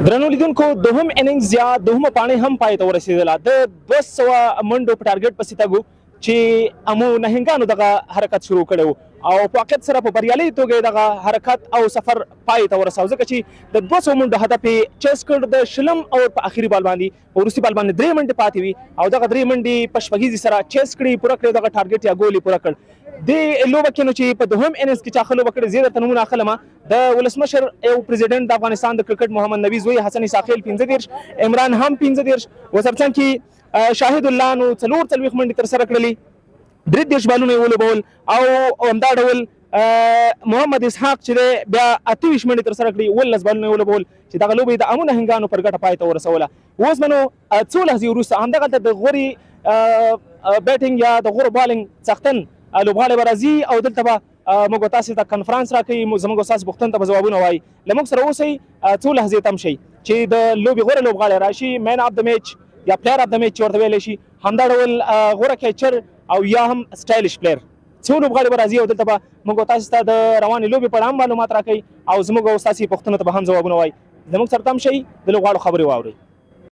درنو لیدونکو دوهم اننګز یا دوهمه پاڼې هم پای ته ورسېدله د 200 منډو په ټارګټ پسې تګو چې امو نهنګانو دغه حرکت شروع کړی او په واقعیت سره په بریالي توګه دغه حرکت او سفر پای ته ورساو ځکه چې د 200 منډو هدف یې چیس کړ د شلم او په اخري بال باندې په وروستي بال باندې 3 منډې پاتې وي او دغه 3 منډې په شپږیزې سره چیس کړي پوره کړی دغه ټارګټ یا ګول یې پوره کړ د لوبه کې نو چې په دوهم اننګز کې چا ښه لوبه کړې زه درته نومونه اخلم د ولسمشر یو پرزیډنټ د افغانستان د کرکټ محمد نبي زوی حسن اساخیل 15 عمران هم 15 وسرڅنګ کې شاهد الله نو 44 منډې تر سره کړلې 33 بالونه یې ولوبول او همدا ډول محمد اسحاق چې بیا 28 منډې تر سره کړي 19 بالونه یې ولوبول چې دغه لوبه د امو نهنګانو پر ګټه پای ته ورسوله اوس منو څو لحظې وروسته همدغه د غوري بیټینګ یا د غور بالینګ څښتن لوبغاړی به راځي او دلته به موږ تاسو ته کنفرانس راکوي زموږ ستاسو پوښتنو ته به ځوابونه وایي له موږ سره اوسئ څو لحظې تم شئ چې د لوبې غوره لوبغاړی راشي مین اف د میچ یا پلیر اف د میچ چې ورته ویلی شي همدا ډول غوره کیچر او یا هم سټایلش پلیر څو لوبغاړي به راځي او دلته به موږ تاسو ته د روانې لوبې په اړه هم معلومات راکوي او زموږ او ستاسو پوښتنو ته به هم ځوابونه وایي زموږ سره تم شئ د لوبغاړو خبرې واورئ